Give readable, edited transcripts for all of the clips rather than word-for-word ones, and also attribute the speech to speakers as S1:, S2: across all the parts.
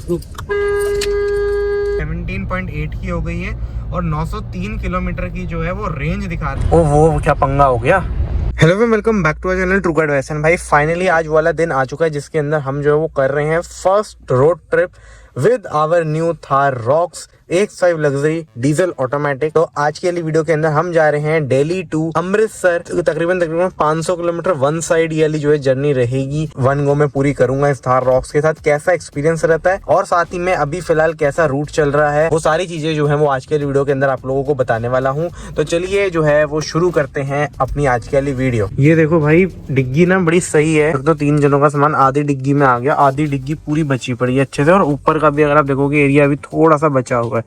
S1: 17.8 की हो गई है और 903 किलोमीटर की जो है वो रेंज दिखा रही है। ओ वो क्या पंगा हो गया। Hello friend, welcome back to our channel true guide वैसन। भाई फाइनली आज वाला दिन आ चुका है जिसके अंदर हम जो है वो कर रहे हैं first road trip with our new Thar Roxx X5 luxury diesel automatic. तो आज के लिए वीडियो के अंदर हम जा रहे हैं दिल्ली टू अमृतसर। तकरीबन 500 किलोमीटर वन साइड वाली जो है जर्नी रहेगी। वन गो में पूरी करूंगा इस थार रॉक्स के साथ। कैसा एक्सपीरियंस रहता है और साथ ही में अभी फिलहाल कैसा रूट चल रहा है, वो सारी चीजें जो है वो आज के लिए वीडियो के अंदर आप लोगों को बताने वाला हूँ। तो चलिए जो है वो शुरू करते हैं अपनी आज के लिए वीडियो। ये देखो भाई, डिग्गी ना बड़ी सही है। तो 3 जनों का सामान आधी डिग्गी में आ गया, आधी डिग्गी पूरी बची पड़ी है अच्छे से। और ऊपर का भी अगर आप देखोगे एरिया अभी थोड़ा सा बचा हुआ है।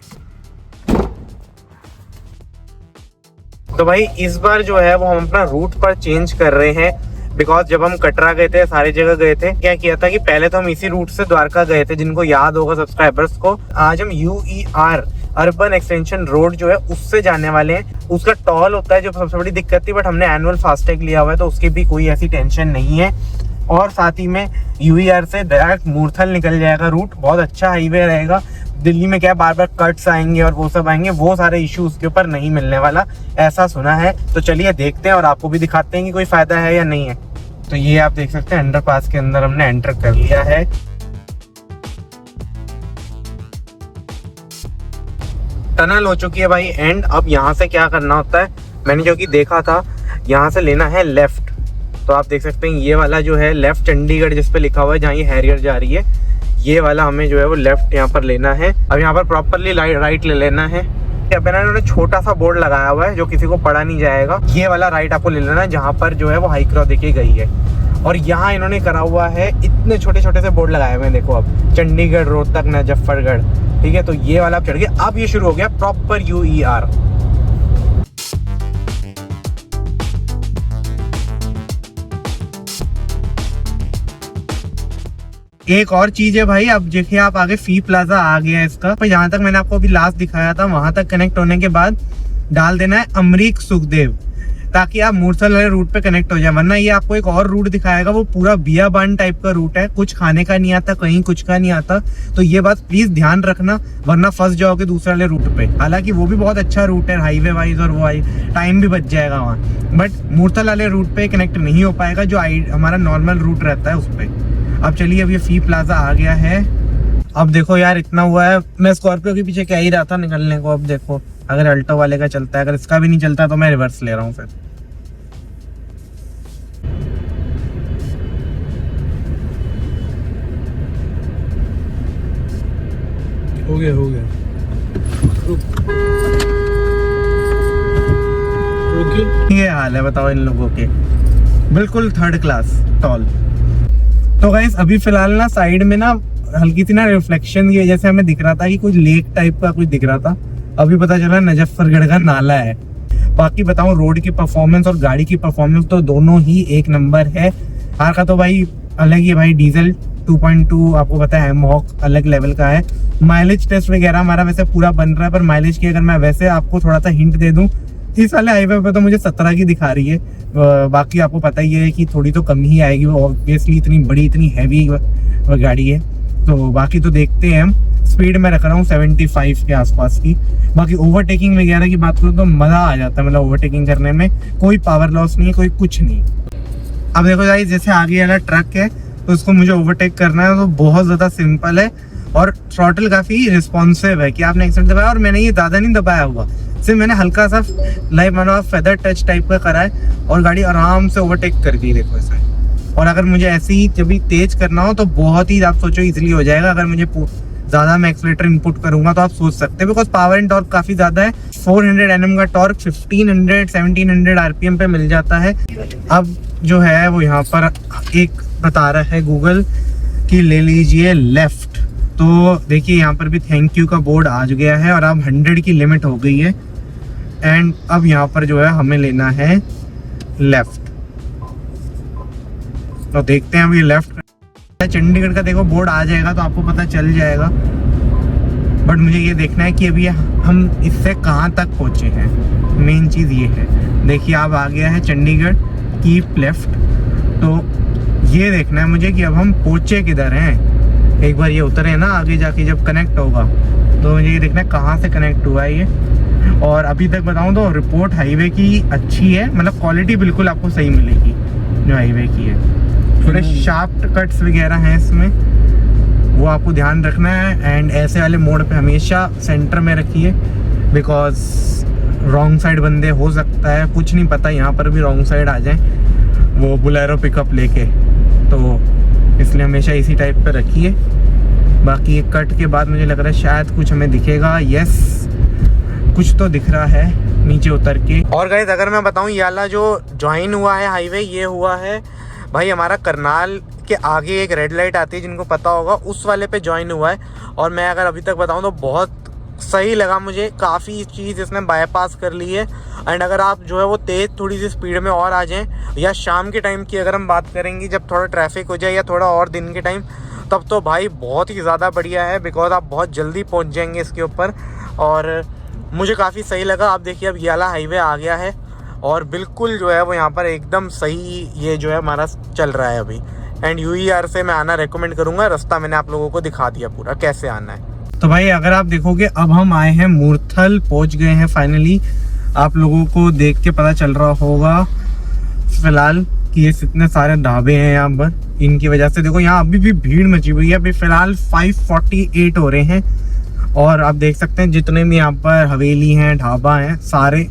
S1: तो भाई इस बार जो है वो हम अपना रूट पर चेंज कर रहे हैं, बिकॉज जब हम कटरा गए थे, सारी जगह गए थे, क्या किया था कि पहले तो हम इसी रूट से द्वारका गए थे, जिनको याद होगा सब्सक्राइबर्स को। आज हम UER अर्बन एक्सटेंशन रोड जो है उससे जाने वाले हैं। उसका टॉल होता है जो सबसे बड़ी दिक्कत थी, बट हमने एनुअल फास्टैग लिया हुआ है तो उसकी भी कोई ऐसी टेंशन नहीं है। और साथ ही में UER से डायरेक्ट मूर्थल निकल जाएगा रूट। बहुत अच्छा हाईवे रहेगा। दिल्ली में क्या बार बार कट्स आएंगे और वो सब आएंगे, वो सारे इशू उसके ऊपर नहीं मिलने वाला, ऐसा सुना है। तो चलिए देखते हैं और आपको भी दिखाते हैं कि कोई फायदा है या नहीं है। तो ये आप देख सकते हैं अंडरपास के अंदर हमने एंटर कर लिया है। टनल हो चुकी है भाई एंड। अब यहाँ से क्या करना होता है, मैंने जो कि देखा था, यहाँ से लेना है लेफ्ट। तो आप देख सकते हैं ये वाला जो है लेफ्ट चंडीगढ़ जिस पे लिखा हुआ है, जहाँ ये हैरियर जा रही है, ये वाला हमें जो है वो लेफ्ट यहाँ पर लेना है। अब यहाँ पर प्रॉपरली राइट ले लेना है। अब ना इन्होंने छोटा सा बोर्ड लगाया हुआ है जो किसी को पढ़ा नहीं जाएगा। ये वाला राइट आपको ले लेना है जहाँ पर जो है वो हाई क्रॉस देखी गई है। और यहाँ इन्होंने करा हुआ है, इतने छोटे छोटे से बोर्ड लगाए हुए हैं। देखो अब चंडीगढ़, रोहतक, मुजफ्फरगढ़, ठीक है। तो ये वाला आप चढ़ गए। अब ये शुरू हो गया प्रॉपर UER। एक और चीज है भाई, अब देखिए आप आगे फी प्लाजा आ गया है इसका। पर जहां तक मैंने आपको अभी लास्ट दिखाया था, वहां तक कनेक्ट होने के बाद डाल देना है अमरीक सुखदेव, ताकि आप मूर्थल वाले रूट पे कनेक्ट हो जाए। वरना ये आपको एक और रूट दिखाएगा, वो पूरा बियाबान टाइप का रूट है, कुछ खाने का नहीं आता, कहीं कुछ का नहीं आता। तो ये बात प्लीज ध्यान रखना, वरना फंस जाओगे दूसरे वाले रूट पे। हालांकि वो भी बहुत अच्छा रूट है हाईवे वाइज, और वो टाइम भी बच जाएगा वहाँ। बट मूर्थल वाले रूट पे कनेक्ट नहीं हो पाएगा, जो हमारा नॉर्मल रूट रहता है उस पर। अब चलिए, अब ये फी प्लाजा आ गया है। अब देखो यार, इतना हुआ है, मैं स्कॉर्पियो के पीछे कह ही रहा था निकलने को। अब देखो अगर अल्टो वाले का चलता है, अगर इसका भी नहीं चलता तो मैं रिवर्स ले रहा हूँ फिर। हो गया ये हाल है, बताओ इन लोगों के, बिल्कुल थर्ड क्लास टॉल। तो गाइस अभी फिलहाल ना साइड में ना हल्की सी ना रिफ्लेक्शन की वजह से हमें दिख रहा था कि कुछ लेक टाइप का कुछ दिख रहा था। अभी पता चला मुजफ्फरगढ़ का नाला है। बाकी बताऊं, रोड की परफॉर्मेंस और गाड़ी की परफॉर्मेंस तो दोनों ही एक नंबर है। कार का तो भाई अलग ही है भाई, डीजल 2.2 आपको पता है, मॉक अलग लेवल का है। माइलेज टेस्ट वगैरह हमारा वैसे पूरा बन रहा है, पर माइलेज की अगर मैं वैसे आपको थोड़ा सा हिंट दे दूं, इस वाले हाईवे पे तो मुझे 17 की दिखा रही है। बाकी आपको पता ही है कि थोड़ी तो कम ही आएगी, वो ऑब्वियसली इतनी बड़ी इतनी हैवी गाड़ी है। तो बाकी तो देखते हैं। हम स्पीड में रख रहा हूँ 75 के आसपास की। बाकी ओवरटेकिंग वगैरह की बात करूँ तो मज़ा आ जाता है, मतलब ओवरटेकिंग करने में कोई पावर लॉस नहीं है, कोई कुछ नहीं। अब देखो भाई, जैसे आगे वाला ट्रक है तो उसको मुझे ओवरटेक करना है, तो बहुत ज़्यादा सिंपल है। और थ्रॉटल काफ़ी रिस्पॉन्सिव है कि आपने एक्सीलेटर दबाया, और मैंने ये ज़्यादा नहीं दबाया हुआ, सिर्फ मैंने हल्का सा लाइक मानो फेदर टच टाइप का करा है और गाड़ी आराम से ओवरटेक कर दी। देखो ऐसा। और अगर मुझे ऐसे ही जब भी तेज करना हो तो बहुत ही, आप सोचो, इजीली हो जाएगा। अगर मुझे ज़्यादा मैं एक्सीलेटर इनपुट करूंगा तो आप सोच सकते हैं, बिकॉज पावर एंड टॉर्क काफ़ी ज़्यादा है। 400 Nm का टॉर्क 1500-1700 RPM पे मिल जाता है। अब जो है वो यहाँ पर एक बता रहा है गूगल कि ले लीजिए लेफ्ट। तो देखिए यहाँ पर भी थैंक यू का बोर्ड आ गया है और अब 100 की लिमिट हो गई है। एंड अब यहाँ पर जो है हमें लेना है लेफ्ट। तो देखते हैं अभी लेफ्ट। चंडीगढ़ का देखो बोर्ड आ जाएगा तो आपको पता चल जाएगा, बट मुझे ये देखना है कि अभी हम इससे कहाँ तक पहुँचे हैं। मेन चीज़ ये है, देखिए अब आ गया है चंडीगढ़, कीप लेफ्ट। तो ये देखना है मुझे कि अब हम पहुँचे किधर हैं। एक बार ये उतरे ना आगे जाके जब कनेक्ट होगा तो मुझे ये देखना है कहाँ से कनेक्ट हुआ है ये। और अभी तक बताऊँ तो रिपोर्ट हाईवे की अच्छी है, मतलब क्वालिटी बिल्कुल आपको सही मिलेगी जो हाईवे की है। थोड़े शार्प कट्स वगैरह हैं इसमें, वो आपको ध्यान रखना है। एंड ऐसे वाले मोड़ पे हमेशा सेंटर में रखिए, बिकॉज रॉन्ग साइड बंदे हो सकता है, कुछ नहीं पता, यहाँ पर भी रॉन्ग साइड आ जाए वो बुलेरो पिकअप लेके, तो इसलिए हमेशा इसी टाइप पे रखिए। बाकी एक कट के बाद मुझे लग रहा है शायद कुछ हमें दिखेगा। यस, कुछ तो दिख रहा है नीचे उतर के। और गाइस अगर मैं बताऊँ ये वाला जो ज्वाइन हुआ है हाईवे, ये हुआ है भाई हमारा करनाल के आगे एक रेड लाइट आती है, जिनको पता होगा, उस वाले पे ज्वाइन हुआ है। और मैं अगर अभी तक बताऊं तो बहुत सही लगा मुझे, काफ़ी चीज़ इसने बाईपास कर ली है। एंड अगर आप जो है वो तेज़ थोड़ी सी स्पीड में और आ जाएं, या शाम के टाइम की अगर हम बात करेंगे जब थोड़ा ट्रैफिक हो जाए, या थोड़ा और दिन के टाइम, तब तो भाई बहुत ही ज़्यादा बढ़िया है, बिकॉज आप बहुत जल्दी पहुँच जाएंगे इसके ऊपर। और मुझे काफ़ी सही लगा। आप देखिए अब ये वाला हाईवे आ गया है और बिल्कुल जो है वो यहाँ पर एकदम सही ये जो है हमारा चल रहा है अभी। एंड UER से मैं आना रेकमेंड करूँगा। रास्ता मैंने आप लोगों को दिखा दिया पूरा कैसे आना है। तो भाई अगर आप देखोगे अब हम आए हैं मूर्थल, पहुँच गए हैं फाइनली। आप लोगों को देख के पता चल रहा होगा फिलहाल कि ये इतने सारे ढाबे हैं यहाँ पर, इनकी वजह से देखो यहाँ अभी भी भीड़ मची हुई है। अभी फ़िलहाल 5:48 हो रहे हैं और आप देख सकते हैं जितने भी यहाँ पर हवेली हैं, ढाबा हैं, सारे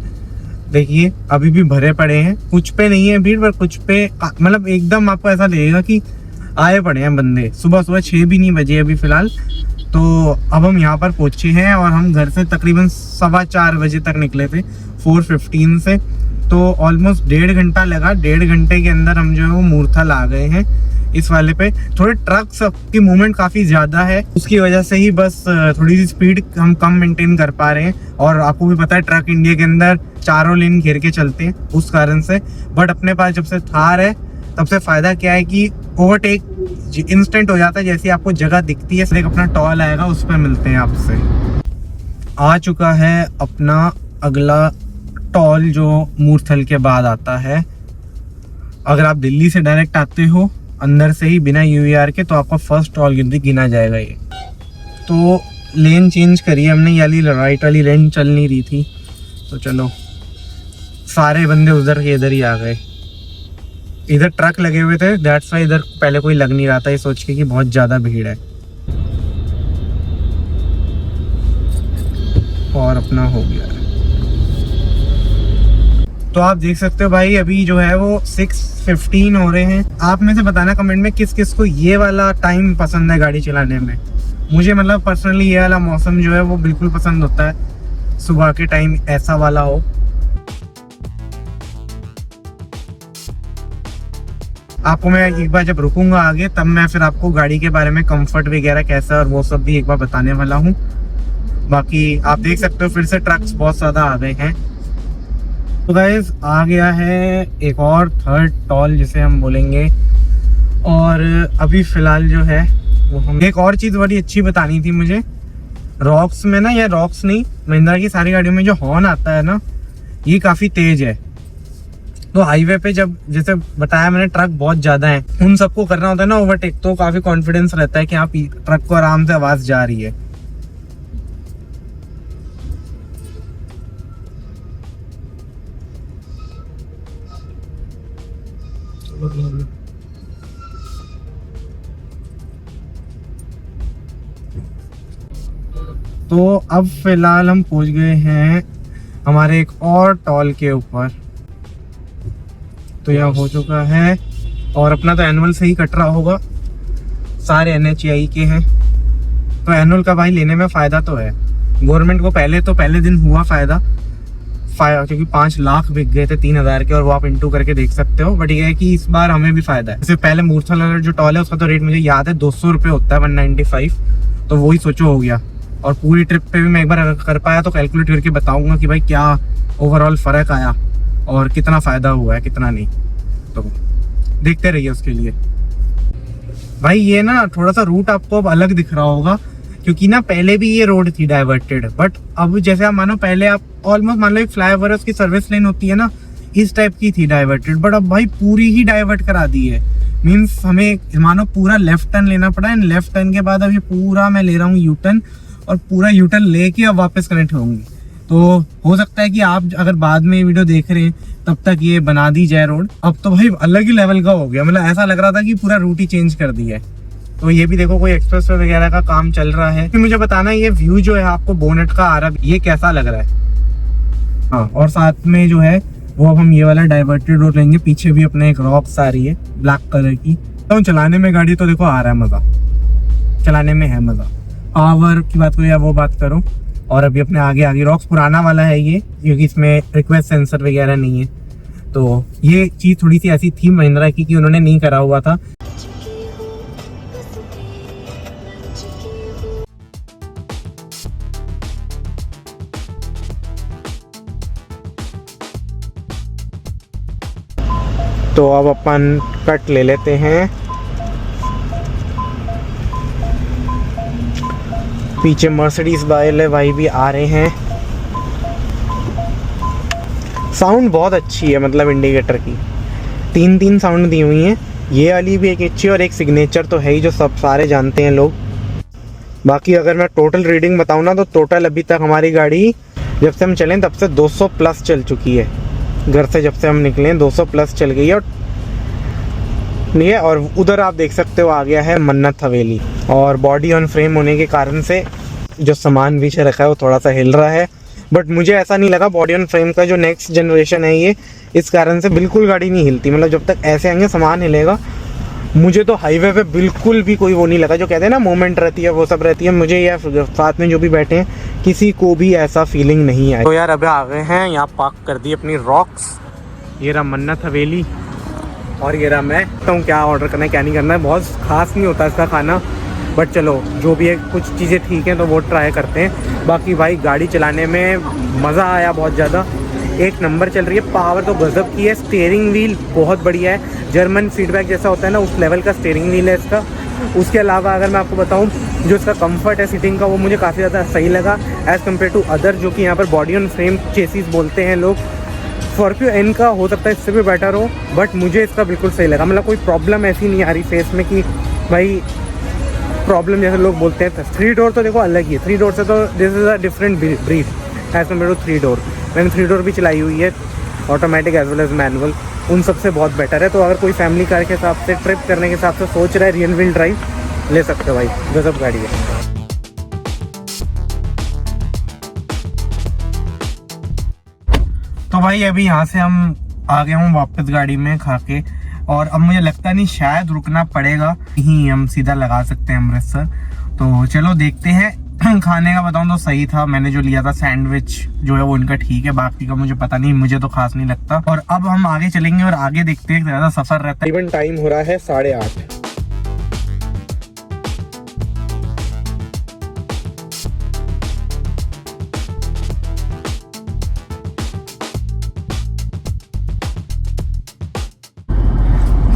S1: देखिए अभी भी भरे पड़े हैं। कुछ पे नहीं है भीड़, पर कुछ पे मतलब एकदम आपको ऐसा लगेगा कि आए पड़े हैं बंदे। सुबह 6 भी नहीं बजे अभी फ़िलहाल। तो अब हम यहाँ पर पहुँचे हैं और हम घर से तकरीबन 4:15 बजे तक निकले थे, 4:15 से। तो ऑलमोस्ट 1.5 घंटा लगा। 1.5 घंटे के अंदर हम जो है वो मूर्थल आ गए हैं। इस वाले पे थोड़े ट्रक्स की मूवमेंट काफ़ी ज़्यादा है, उसकी वजह से ही बस थोड़ी सी स्पीड हम कम मेंटेन कर पा रहे हैं। और आपको भी पता है ट्रक इंडिया के अंदर चारों लेन घेर के चलते हैं, उस कारण से। बट अपने पास जब से थार है तब से फ़ायदा क्या है कि ओवरटेक इंस्टेंट हो जाता है, जैसे आपको जगह दिखती है। एक अपना टॉल आएगा, उस पर मिलते हैं आपसे। आ चुका है अपना अगला टॉल जो मूर्थल के बाद आता है। अगर आप दिल्ली से डायरेक्ट आते हो अंदर से ही बिना UER के, तो आपका फर्स्ट टॉल गिना जाएगा ये। तो लेन चेंज करी हमने, यानी राइट वाली लेन चल नहीं रही थी, तो चलो सारे बंदे उधर के इधर ही आ गए। इधर ट्रक लगे हुए थे, दैट्स वाई इधर पहले कोई लग नहीं रहा था, ये सोच के कि बहुत ज़्यादा भीड़ है। और अपना हो गया है। तो आप देख सकते हो भाई अभी जो है वो 6:15 हो रहे हैं। आप में से बताना कमेंट में किस किस को ये वाला टाइम पसंद है गाड़ी चलाने में। मुझे मतलब पर्सनली ये वाला मौसम जो है वो बिल्कुल पसंद होता है, सुबह के टाइम ऐसा वाला हो। आपको मैं एक बार जब रुकूंगा आगे, तब मैं फिर आपको गाड़ी के बारे में कंफर्ट वगैरह कैसा और वो सब भी एक बार बताने वाला हूँ। बाकी आप देख सकते हो फिर से ट्रक्स बहुत ज़्यादा आ गए हैं। तो गाइस आ गया है एक और थर्ड टॉल जिसे हम बोलेंगे। और अभी फ़िलहाल जो है वो हम एक और चीज़ बड़ी अच्छी बतानी थी मुझे। रॉक्स में ना, या रॉक्स नहीं, महिंद्रा की सारी गाड़ियों में जो हॉर्न आता है ना, ये काफ़ी तेज़ है। तो हाईवे पे जब जैसे बताया मैंने ट्रक बहुत ज़्यादा है, उन सबको करना होता है ना ओवरटेक, तो काफ़ी कॉन्फिडेंस रहता है कि हाँ ट्रक को आराम से आवाज़ जा रही है। तो अब फिलहाल हम पहुंच गए हैं हमारे एक और टॉल के ऊपर। तो यह हो चुका है और अपना तो एनुअल से ही कट रहा होगा, सारे NHAI के हैं। तो एनुअल का भाई लेने में फ़ायदा तो है गवर्नमेंट को। पहले दिन हुआ फ़ायदा, क्योंकि 5 लाख बिक गए थे 3,000 के, और वो आप इंटू करके देख सकते हो। बट ये है कि इस बार हमें भी फ़ायदा है। इससे पहले मूर्थल वाला जो टॉल है उसका तो रेट मुझे याद है 200 रुपये होता है, 195। तो वही सोचो हो गया। और पूरी ट्रिप पे भी मैं एक बार अगर कर पाया तो कैलकुलेट करके बताऊंगा कि भाई क्या ओवरऑल फ़र्क आया और कितना फ़ायदा हुआ है कितना नहीं। तो देखते रहिए उसके लिए। भाई ये ना थोड़ा सा रूट आपको अब अलग दिख रहा होगा, क्योंकि ना पहले भी ये रोड थी डाइवर्टेड, बट अब जैसे आप मानो पहले आप ऑलमोस्ट मान लो एक फ्लाईओवर है, उसकी सर्विस लेन होती है ना, इस टाइप की थी डाइवर्टेड, बट अब भाई पूरी ही डाइवर्ट करा दी है। मीन्स हमें मानो पूरा लेफ्ट टर्न लेना पड़ा एंड लेफ्ट टर्न के बाद अभी पूरा मैं ले रहा हूँ यू टर्न, और पूरा यू टर्न लेके अब वापस कनेक्ट होंगे। तो हो सकता है कि आप अगर बाद में ये वीडियो देख रहे हैं तब तक ये बना दी जाए रोड। अब तो भाई अलग ही लेवल का हो गया, मतलब ऐसा लग रहा था कि पूरा रूट ही चेंज कर दिया है। तो ये भी देखो कोई एक्सप्रेस वे वगैरह का काम चल रहा है। फिर मुझे बताना ये व्यू जो है आपको बोनेट का आ रहा है ये कैसा लग रहा है। हाँ, और साथ में जो है वो अब हम ये वाला डाइवर्टेड रोड लेंगे। पीछे भी अपने एक रॉक्स आ रही है ब्लैक कलर की। तो चलाने में गाड़ी तो देखो आ रहा है मजा, चलाने में है मजा। पावर की बात करो या वो बात करो। और अभी अपने आगे आगे रॉक्स पुराना वाला है ये, क्योंकि इसमें रिक्वेस्ट सेंसर वगैरह नहीं है। तो ये चीज़ थोड़ी सी ऐसी थी महिंद्रा की कि उन्होंने नहीं करा हुआ था। तो अब अपन कट ले लेते हैं। पीछे मर्सिडीज वाले भाई भी आ रहे हैं। साउंड बहुत अच्छी है, मतलब इंडिकेटर की 3 साउंड दी हुई हैं। ये वाली भी एक अच्छी और एक सिग्नेचर तो है ही जो सब सारे जानते हैं लोग। बाकी अगर मैं टोटल रीडिंग बताऊँ ना तो टोटल अभी तक हमारी गाड़ी जब से हम चलें तब से 200 प्लस चल चुकी है। घर से जब से हम निकले 200 प्लस चल गई है। और उधर आप देख सकते हो आ गया है मन्नत हवेली, और बॉडी ऑन फ्रेम होने के कारण से जो सामान पीछे रखा है वो थोड़ा सा हिल रहा है। बट मुझे ऐसा नहीं लगा, बॉडी ऑन फ्रेम का जो नेक्स्ट जनरेशन है ये, इस कारण से बिल्कुल गाड़ी नहीं हिलती। मतलब जब तक ऐसे आएंगे सामान हिलेगा। मुझे तो हाईवे पे बिल्कुल भी कोई वो नहीं लगा, जो कहते हैं ना मोमेंट रहती है वो सब रहती है। मुझे या साथ में जो भी बैठे हैं किसी को भी ऐसा फीलिंग नहीं आई। तो यार अभी आ गए हैं, यहाँ पार्क कर दी अपनी रॉक्स। ये रहा मन्नत हवेली और ये रहा मैं। तो क्या ऑर्डर करना है क्या नहीं करना है, बहुत खास नहीं होता इसका खाना, बट चलो जो भी है कुछ चीज़ें ठीक हैं तो वो ट्राई करते हैं। बाकी भाई गाड़ी चलाने में मज़ा आया बहुत ज़्यादा, एक नंबर चल रही है। पावर तो गजब की है, स्टीयरिंग व्हील बहुत बढ़िया है, जर्मन फीडबैक जैसा होता है ना उस लेवल का स्टीयरिंग व्हील है इसका। उसके अलावा अगर मैं आपको बताऊं जो इसका कंफर्ट है सीटिंग का वो मुझे काफ़ी ज़्यादा सही लगा एज़ कम्पेयर टू अदर जो कि यहाँ पर बॉडी ऑन फ्रेम चेसिस बोलते हैं लोग। स्कॉर्पियो एन का हो सकता है इससे भी बेटर हो, बट मुझे इसका बिल्कुल सही लगा। मतलब कोई प्रॉब्लम ऐसी नहीं आ रही फेस में कि भाई प्रॉब्लम जैसे लोग बोलते हैं। 3 डोर तो देखो अलग ही है, 3 डोर से तो this is a different breed as compare to 3 door. मैंने 3 डोर भी चलाई हुई है, automatic as well as manual, उन सबसे बहुत बेटर है। तो अगर कोई फैमिली कार के हिसाब से ट्रिप करने के हिसाब से सोच रहा है रियल व्हील ड्राइव ले सकते हो भाई, गजब गाड़ी है। तो भाई अभी यहाँ से हम आ गए हूँ वापस गाड़ी में खा के, और अब मुझे लगता नहीं शायद रुकना पड़ेगा, यहीं हम सीधा लगा सकते हैं अमृतसर। तो चलो देखते हैं। खाने का बताऊँ तो सही था, मैंने जो लिया था सैंडविच जो है वो उनका ठीक है, बाकी का मुझे पता नहीं, मुझे तो खास नहीं लगता। और अब हम आगे चलेंगे और आगे देखते हैं, ज़्यादा सफ़र रहता है। इवन टाइम हो रहा है 8:30।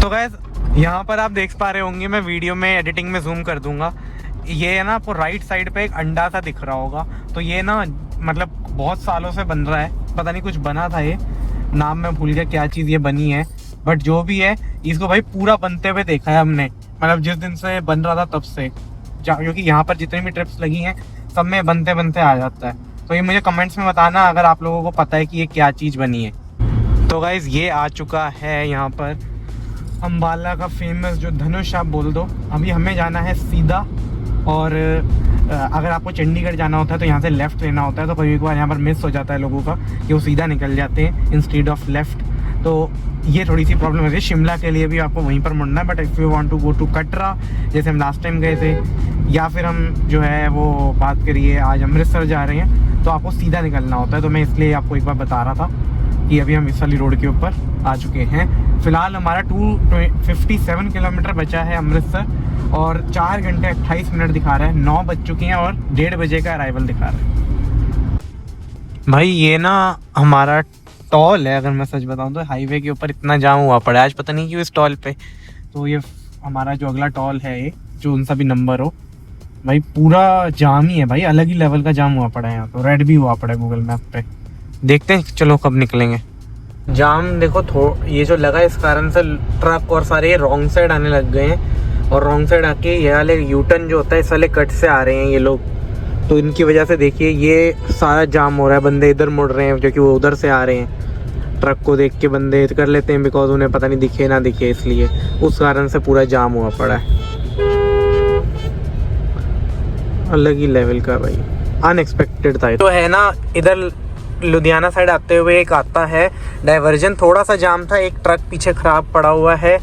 S1: तो गाइस यहाँ पर आप देख पा रहे होंगे, मैं वीडियो में एडिटिंग में जूम कर दूंगा, ये है ना आपको राइट साइड पे एक अंडा सा दिख रहा होगा। तो ये ना मतलब बहुत सालों से बन रहा है, पता नहीं कुछ बना था, ये नाम मैं भूल गया क्या चीज़ ये बनी है, बट जो भी है इसको भाई पूरा बनते हुए देखा है हमने। मतलब जिस दिन से बन रहा था तब से, क्योंकि यहाँ पर जितनी भी ट्रिप्स लगी हैं सब में बनते बनते आ जाता है। तो ये मुझे कमेंट्स में बताना अगर आप लोगों को पता है कि ये क्या चीज़ बनी है। तो गाइज़ ये आ चुका है यहाँ पर अम्बाला का फेमस जो धनुष आप बोल दो। अभी हमें जाना है सीधा, और अगर आपको चंडीगढ़ जाना होता है तो यहाँ से लेफ़्ट लेना होता है। तो कभी एक बार यहाँ पर मिस हो जाता है लोगों का कि वो सीधा निकल जाते हैं इंस्टेड ऑफ लेफ़्ट। तो ये थोड़ी सी प्रॉब्लम होती है। शिमला के लिए भी आपको वहीं पर मुड़ना है, but if you want to go to Katra जैसे हम लास्ट टाइम गए थे, या फिर हम जो है वो बात करिए आज अमृतसर जा रहे हैं, तो आपको सीधा निकलना होता है। तो मैं इसलिए आपको एक बार बता रहा था कि अभी हम इस वाली रोड के ऊपर आ चुके हैं। फ़िलहाल हमारा 257 किलोमीटर बचा है अमृतसर, और 4 घंटे 28 मिनट दिखा रहा है। 9 बज चुके हैं और 1:30 बजे का अराइवल दिखा रहा है। भाई ये ना हमारा टॉल है, अगर मैं सच बताऊं तो हाईवे के ऊपर इतना जाम हुआ पड़ा है आज, पता नहीं क्यों इस टॉल पे। तो ये हमारा जो अगला टॉल है ये जो उनसा भी नंबर हो, भाई पूरा जाम ही है भाई, अलग ही लेवल का जाम हुआ पड़ा है यहाँ। तो रेड भी हुआ पड़ा है गूगल मैप पे, देखते हैं चलो कब निकलेंगे। जाम देखो ये जो लगा इस कारण से ट्रक और सारे रॉन्ग साइड आने लग गए हैं, और रॉन्ग साइड आके ये वाले यूटर्न जो होता है इस वाले कट से आ रहे हैं ये लोग, तो इनकी वजह से देखिए ये सारा जाम हो रहा है। बंदे इधर मुड़ रहे हैं क्योंकि वो उधर से आ रहे हैं। ट्रक को देख के बंदे कर लेते हैं बिकॉज उन्हें पता नहीं दिखे ना दिखे, इसलिए उस कारण से पूरा जाम हुआ पड़ा है। अलग ही लेवल का भाई, अनएक्सपेक्टेड था। तो है ना इधर लुधियाना साइड आते हुए एक आता है डाइवर्जन, थोड़ा सा जाम था, एक ट्रक पीछे ख़राब पड़ा हुआ है।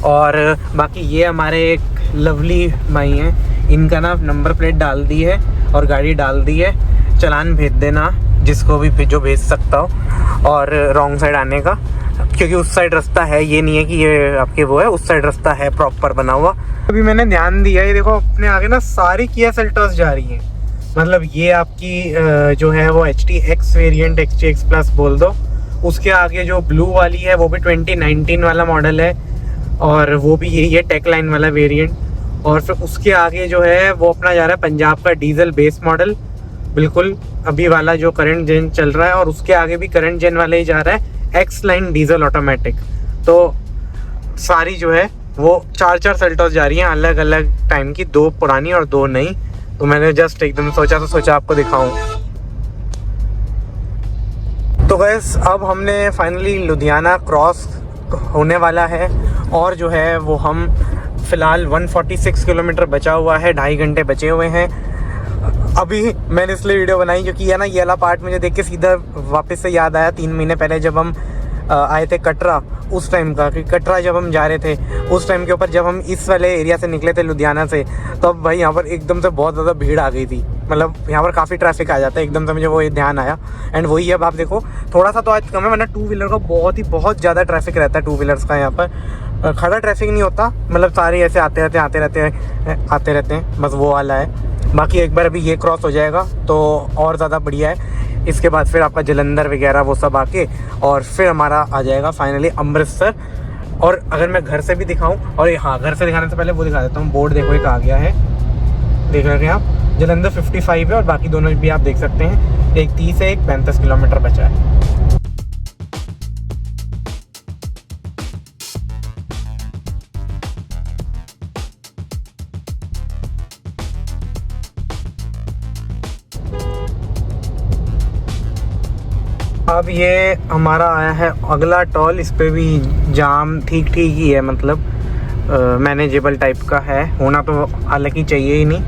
S1: और बाकी ये हमारे एक लवली भाई हैं, इनका ना नंबर प्लेट डाल दी है और गाड़ी डाल दी है। चालान भेज देना जिसको भी जो भेज सकता हो, और रॉन्ग साइड आने का, क्योंकि उस साइड रास्ता है, ये नहीं है कि ये आपके वो है, उस साइड रास्ता है प्रॉपर बना हुआ। अभी मैंने ध्यान दिया, ये देखो अपने आगे ना सारी किया सेल्टोस जा रही हैं। मतलब ये आपकी जो है वो HTX वेरिएंट, HTX प्लस बोल दो। उसके आगे जो ब्लू वाली है वो भी 2019 वाला मॉडल है, और वो भी यही है टेक लाइन वाला वेरिएंट। और फिर उसके आगे जो है वो अपना जा रहा है पंजाब का डीजल बेस मॉडल, बिल्कुल अभी वाला जो करंट जेन चल रहा है। और उसके आगे भी करंट जेन वाला ही जा रहा है, X लाइन डीजल ऑटोमेटिक। तो सारी जो है वो 4 सेल्टोस जा रही हैं अलग अलग टाइम की, 2 पुरानी और 2 नई। तो मैंने जस्ट एकदम सोचा आपको दिखाऊं। तो गैस अब हमने फाइनली लुधियाना क्रॉस होने वाला है, और जो है वो हम फ़िलहाल 146 किलोमीटर बचा हुआ है, 2.5 घंटे बचे हुए हैं। अभी मैंने इसलिए वीडियो बनाई क्योंकि है ना ये वाला पार्ट मुझे देख के सीधा वापस से याद आया 3 महीने पहले जब हम आए थे कटरा, उस टाइम का। कि कटरा जब हम जा रहे थे उस टाइम के ऊपर, जब हम इस वाले एरिया से निकले थे लुधियाना से, तो अब भाई यहाँ पर एकदम से बहुत ज़्यादा भीड़ आ गई थी। मतलब यहाँ पर काफ़ी ट्रैफिक आ जाता है, एकदम से मुझे वो ध्यान आया। एंड वही अब आप देखो थोड़ा सा तो आज कम है, वरना 2 व्हीलर का बहुत ज़्यादा ट्रैफिक रहता है। 2 व्हीलर्स का यहाँ पर खड़ा ट्रैफिक नहीं होता, मतलब सारे ऐसे आते रहते हैं, बस वो वाला है। बाकी एक बार अभी ये क्रॉस हो जाएगा तो और ज़्यादा बढ़िया है। इसके बाद फिर आपका जलंधर वगैरह वो सब आके, और फिर हमारा आ जाएगा फाइनली अमृतसर। और अगर मैं घर से भी दिखाऊं, और हाँ घर से दिखाने से पहले वो दिखा देता हूँ, बोर्ड देखो एक आ गया है, देख रहे हैं आप, जलंधर 55 है, और बाकी दोनों भी आप देख सकते हैं, एक 30 है, एक 35 किलोमीटर बचा है। अब ये हमारा आया है अगला टोल, इस पे भी जाम ठीक ही है, मतलब मैनेजेबल टाइप का है, होना तो हालांकि चाहिए ही नहीं,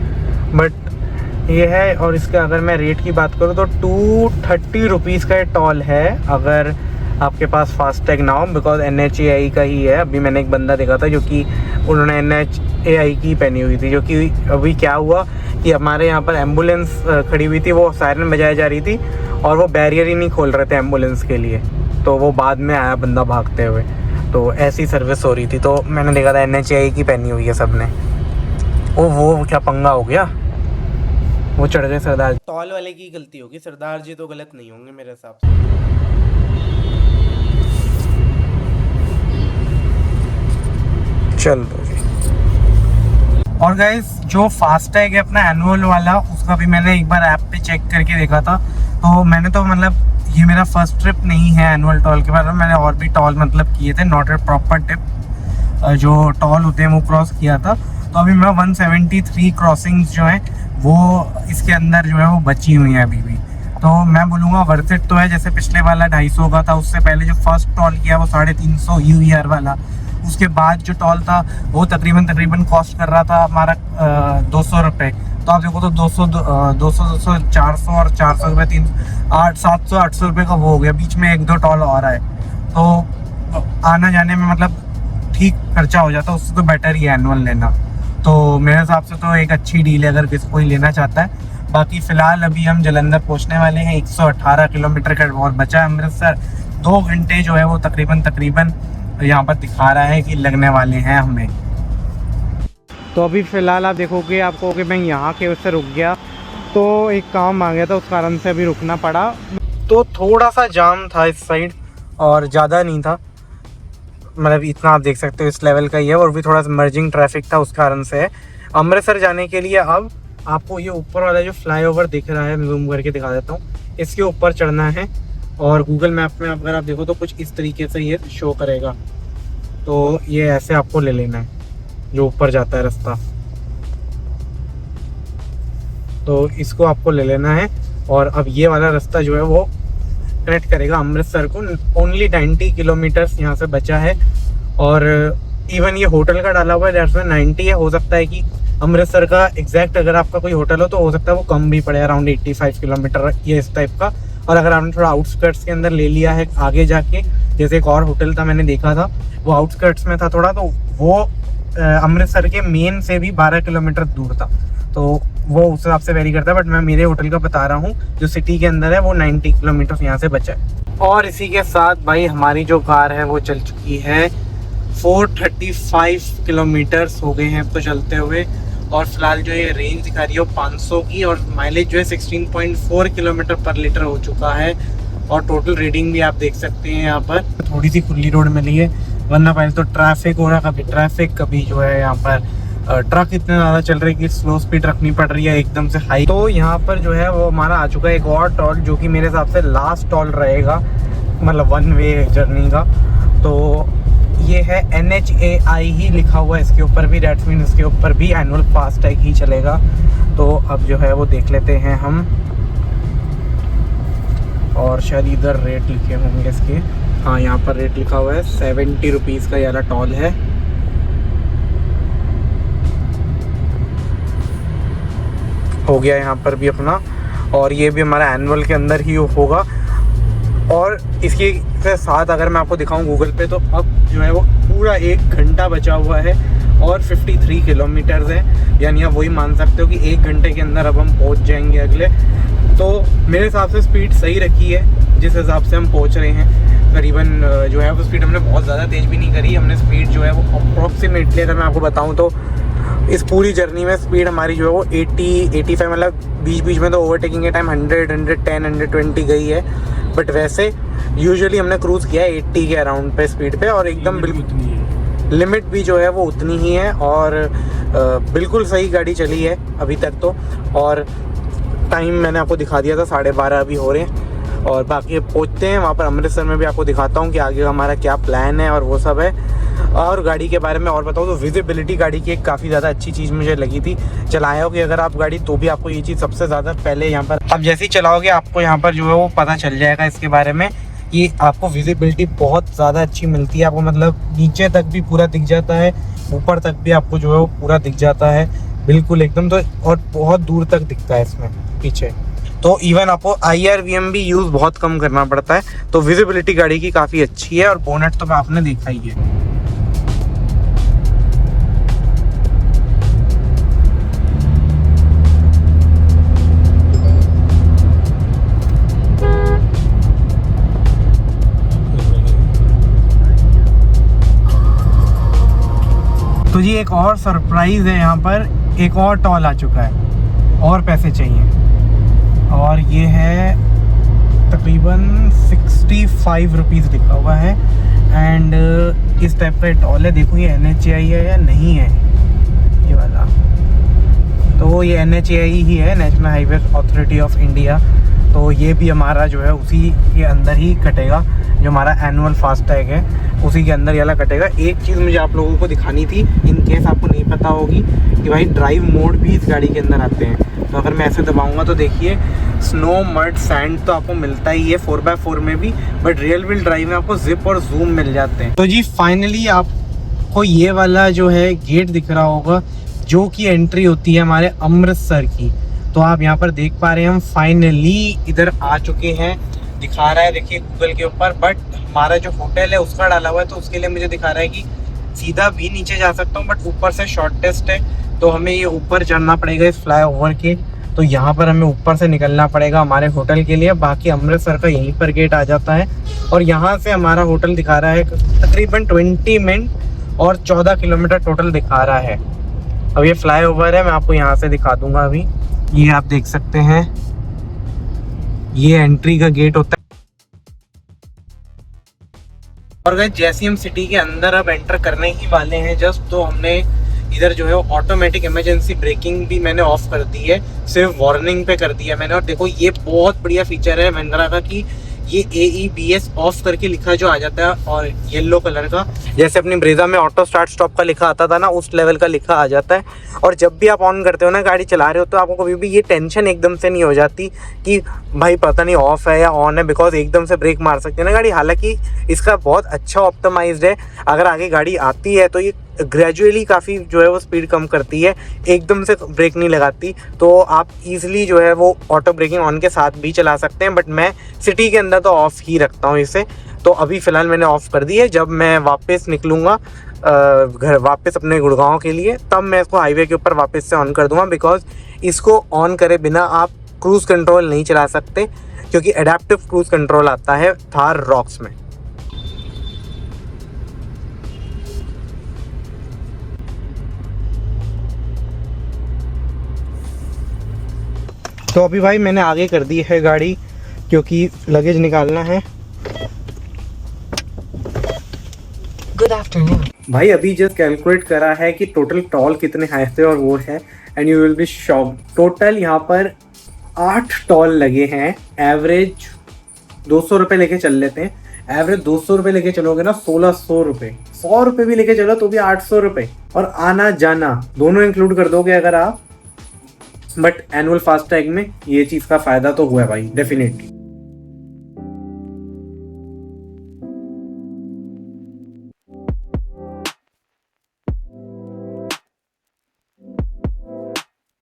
S1: बट ये है। और इसके अगर मैं रेट की बात करूँ तो 230 रुपीज़ का टोल है अगर आपके पास फास्टैग ना हो, बिकॉज NHAI का ही है। अभी मैंने एक बंदा देखा था जो कि उन्होंने NHAI की पहनी हुई थी, जो कि अभी क्या हुआ कि हमारे यहाँ पर एम्बुलेंस खड़ी हुई थी, वो सायरन बजाई जा रही थी और वो बैरियर ही नहीं खोल रहे थे एम्बुलेंस के लिए, तो वो बाद में आया बंदा भागते हुए, तो ऐसी सर्विस हो रही थी। तो मैंने देखा था NHAI की पहनी हुई है सब ने। वो क्या पंगा हो गया, वो चढ़ गए सरदार। टॉल वाले की गलती होगी, सरदार जी तो गलत नहीं होंगे मेरे हिसाब से। चल दो जी। और गाइस जो फास्टैग है अपना एनुअल वाला, उसका भी मैंने एक बार ऐप पे चेक करके देखा था। तो मैंने तो मतलब ये मेरा फर्स्ट ट्रिप नहीं है एनुअल टॉल के बारे में, मैंने और भी टॉल मतलब किए थे, नॉट ए प्रॉपर ट्रिप, जो टॉल होते हैं वो क्रॉस किया था। तो अभी मैं 173 क्रॉसिंग्स जो हैं वो इसके अंदर जो है वो बची हुई हैं अभी भी। तो मैं बोलूँगा वर्थ इट तो है। जैसे पिछले वाला 250 का था, उससे पहले जो फर्स्ट टॉल किया वो 350 UER वाला, उसके बाद जो टॉल था वो तकरीबन कॉस्ट कर रहा था हमारा 200 रुपये। तो आप देखो तो 200 400 और 400 रुपये 700 800 रुपये का वो हो गया। बीच में 1-2 टॉल और आए, तो आना जाने में मतलब ठीक खर्चा हो जाता, उससे तो बेटर ही है एनुअल लेना। तो मेरे हिसाब से तो एक अच्छी डील है अगर किसी कोई लेना चाहता है। बाकी फ़िलहाल अभी हम जलंधर पहुंचने वाले हैं, 118 किलोमीटर का और बचा है अमृतसर। 2 घंटे जो है वो तकरीबन यहाँ पर दिखा रहा है कि लगने वाले हैं हमें। तो अभी फ़िलहाल आप देखोगे आपको कि मैं यहाँ के उससे रुक गया, तो एक काम आ गया था, उस कारण से अभी रुकना पड़ा। तो थोड़ा सा जाम था इस साइड और ज़्यादा नहीं था, मतलब इतना आप देख सकते हो इस लेवल का ही है, और भी थोड़ा सा मर्जिंग ट्रैफिक था उस कारण से है। अमृतसर जाने के लिए अब आपको ये ऊपर वाला जो फ्लाईओवर दिख रहा है, मैं जूम करके दिखा देता हूँ, इसके ऊपर चढ़ना है और गूगल मैप में अगर आप देखो तो कुछ इस तरीके से ये शो करेगा। तो ये ऐसे आपको ले लेना है जो ऊपर जाता है रास्ता, तो इसको आपको ले लेना है। और अब ये वाला रास्ता जो है वो कनेक्ट करेगा अमृतसर को। ओनली 90 किलोमीटर्स यहाँ से बचा है, और इवन ये होटल का डाला हुआ है दैट्स 90 है। हो सकता है कि अमृतसर का एग्जैक्ट अगर आपका कोई होटल हो तो हो सकता है वो कम भी पड़े, अराउंड 85 किलोमीटर ये इस टाइप का। और अगर आपने थोड़ा आउटस्कर्ट्स के अंदर ले लिया है आगे जाके, जैसे एक और होटल था मैंने देखा था वो आउटस्कर्ट्स में था थोड़ा, तो वो अमृतसर के मेन से भी 12 किलोमीटर दूर था, तो वो उस हिसाब से वेरी करता है। बट मैं मेरे होटल का बता रहा हूँ जो सिटी के अंदर है, वो 90 किलोमीटर यहाँ से बचा है। और इसी के साथ भाई हमारी जो कार है वो चल चुकी है 435 किलोमीटर्स हो गए हैं अब तो चलते हुए। और फिलहाल जो ये रेंज दिखा रही है वो 500 की, और माइलेज जो है 16.4 किलोमीटर पर लीटर हो चुका है। और टोटल रीडिंग भी आप देख सकते हैं यहाँ पर। थोड़ी सी खुली रोड मिली है, वरना पहले तो ट्रैफिक हो रहा, कभी ट्रैफिक कभी जो है यहाँ पर ट्रक इतने ज़्यादा चल रहे कि स्लो स्पीड रखनी पड़ रही है एकदम से हाई। तो यहाँ पर जो है वो हमारा आ चुका है एक और टोल, जो कि मेरे हिसाब से लास्ट टोल रहेगा, मतलब वन वे जर्नी का। तो ये है NHAI ही लिखा हुआ है इसके ऊपर भी, डेट्स मीन इसके ऊपर भी एनुअल फास्टैग ही चलेगा। तो अब जो है वो देख लेते हैं हम, और शायद इधर रेट लिखे होंगे इसके। हाँ, यहाँ पर रेट लिखा हुआ है 70 रुपीज़ का ये वाला टोल है। हो गया यहाँ पर भी अपना, और ये भी हमारा एनुअल के अंदर ही होगा। और इसके साथ अगर मैं आपको दिखाऊं गूगल पे, तो अब जो है वो पूरा 1 घंटा बचा हुआ है और 53 किलोमीटर्स है, यानी आप वही मान सकते हो कि 1 घंटे के अंदर अब हम पहुंच जाएंगे अगले। तो मेरे हिसाब से स्पीड सही रखी है जिस हिसाब से हम पहुंच रहे हैं। करीबन जो है वो स्पीड हमने बहुत ज़्यादा तेज़ भी नहीं करी, हमने स्पीड जो है वो अप्रॉक्सीमेटली अगर मैं आपको बताऊँ तो इस पूरी जर्नी में स्पीड हमारी जो है वो 80-85, मतलब बीच बीच में तो ओवरटेकिंग के टाइम 100, 110, 120 गई है। बट वैसे यूजुअली हमने क्रूज़ किया है 80 के अराउंड पे स्पीड पे, और एकदम बिल्कुल लिमिट भी जो है वो उतनी ही है। और बिल्कुल सही गाड़ी चली है अभी तक तो। और टाइम मैंने आपको दिखा दिया था, 12:30 अभी हो रहे हैं। और बाकी पहुँचते हैं वहाँ पर अमृतसर में भी आपको दिखाता हूँ कि आगे हमारा क्या प्लान है और वो सब है। और गाड़ी के बारे में और बताऊँ तो विजिबिलिटी गाड़ी की एक काफ़ी ज़्यादा अच्छी चीज़ मुझे लगी थी। चलाओगे अगर आप गाड़ी तो भी आपको ये चीज़ सबसे ज़्यादा पहले यहाँ पर, आप जैसे ही चलाओगे आपको यहाँ पर जो है वो पता चल जाएगा इसके बारे में कि आपको विजिबिलिटी बहुत ज़्यादा अच्छी मिलती है। आपको मतलब नीचे तक भी पूरा दिख जाता है, ऊपर तक भी आपको जो है वो पूरा दिख जाता है बिल्कुल एकदम। तो और बहुत दूर तक दिखता है इसमें पीछे। तो इवन आपको IRVM भी यूज़ बहुत कम करना पड़ता है। तो विजिबिलिटी गाड़ी की काफ़ी अच्छी है। और बोनेट तो आपने देखा ही है। तो जी एक और सरप्राइज़ है, यहाँ पर एक और टोल आ चुका है और पैसे चाहिए, और ये है तकरीबन 65 रुपीज़ लिखा हुआ है। एंड इस टाइप का टोल है। देखो ये NHAI है या नहीं है ये वाला, तो ये NHAI ही है, national highway authority of India. तो ये भी हमारा जो है उसी के अंदर ही कटेगा, जो हमारा एनुअल फास्टैग है उसी के अंदर ये वाला कटेगा। एक चीज़ मुझे आप लोगों को दिखानी थी, इन केस आपको नहीं पता होगी, कि भाई ड्राइव मोड भी इस गाड़ी के अंदर आते हैं। तो अगर मैं ऐसे दबाऊंगा तो देखिए स्नो, मड, सैंड तो आपको मिलता ही है 4x4 में भी, बट रियल व्हील ड्राइव में आपको जिप और जूम मिल जाते हैं। तो जी फाइनली आपको ये वाला जो है गेट दिख रहा होगा, जो कि एंट्री होती है हमारे अमृतसर की। तो आप यहाँ पर देख पा रहे हैं हम फाइनली इधर आ चुके हैं। दिखा रहा है देखिए गूगल के ऊपर, बट हमारा जो होटल है उसका डाला हुआ है, तो उसके लिए मुझे दिखा रहा है कि सीधा भी नीचे जा सकता हूँ, बट ऊपर से शॉर्टेस्ट है। तो हमें ये ऊपर चढ़ना पड़ेगा इस फ्लाईओवर के। तो यहाँ पर हमें ऊपर से निकलना पड़ेगा हमारे होटल के लिए। बाकी अमृतसर का यहीं पर गेट आ जाता है, और यहाँ से हमारा होटल दिखा रहा है तकरीबन 20 मिनट और 14 किलोमीटर टोटल दिखा रहा है। अब ये फ्लाईओवर है, मैं आपको यहाँ से दिखा दूंगा। अभी ये आप देख सकते हैं, ये एंट्री का गेट होता है। और गाइस जैसे हम सिटी के अंदर अब एंटर करने ही वाले हैं जस्ट, तो हमने इधर जो है ऑटोमेटिक इमरजेंसी ब्रेकिंग भी मैंने ऑफ कर दी है, सिर्फ वार्निंग पे कर दिया मैंने। और देखो ये बहुत बढ़िया फीचर है महिंद्रा का कि ये AEBS ऑफ करके लिखा जो आ जाता है और येलो कलर का, जैसे अपनी ब्रेजा में ऑटो स्टार्ट स्टॉप का लिखा आता था ना, उस लेवल का लिखा आ जाता है। और जब भी आप ऑन करते हो ना, गाड़ी चला रहे हो, तो आपको कभी भी ये टेंशन एकदम से नहीं हो जाती कि भाई पता नहीं ऑफ है या ऑन है, बिकॉज एकदम से ब्रेक मार सकते हैं ना गाड़ी। हालांकि इसका बहुत अच्छा ऑप्टिमाइज्ड है, अगर आगे गाड़ी आती है तो ये ग्रेजुअली काफ़ी जो है वो स्पीड कम करती है, एकदम से ब्रेक नहीं लगाती। तो आप इजीली जो है वो ऑटो ब्रेकिंग ऑन के साथ भी चला सकते हैं, बट मैं सिटी के अंदर तो ऑफ़ ही रखता हूँ इसे। तो अभी फ़िलहाल मैंने ऑफ़ कर दी है। जब मैं वापस निकलूँगा घर वापस अपने गुड़गांव के लिए, तब मैं इसको हाईवे के ऊपर वापस से ऑन कर दूँगा, बिकॉज इसको ऑन करे बिना आप क्रूज़ कंट्रोल नहीं चला सकते, क्योंकि एडेप्टिव क्रूज़ कंट्रोल आता है थार रॉक्स में। तो अभी भाई मैंने आगे कर दी है गाड़ी, क्योंकि लगेज निकालना है। गुड आफ्टरनून भाई, अभी जस्ट कैलकुलेट करा है कि टोटल टॉल कितने आए थे, और वो है, and you will be shocked, total यहाँ पर 8 टॉल लगे हैं। एवरेज 200 रुपये लेके चल लेते हैं। एवरेज 200 रुपये लेके चलोगे ना, 1600 रुपये, 100 रुपये भी लेके चलो तो भी 800 रुपये, और आना जाना दोनों इंक्लूड कर दोगे अगर आप। बट एनुअल फास्टैग में ये चीज़ का फ़ायदा तो हुआ है भाई, डेफिनेटली।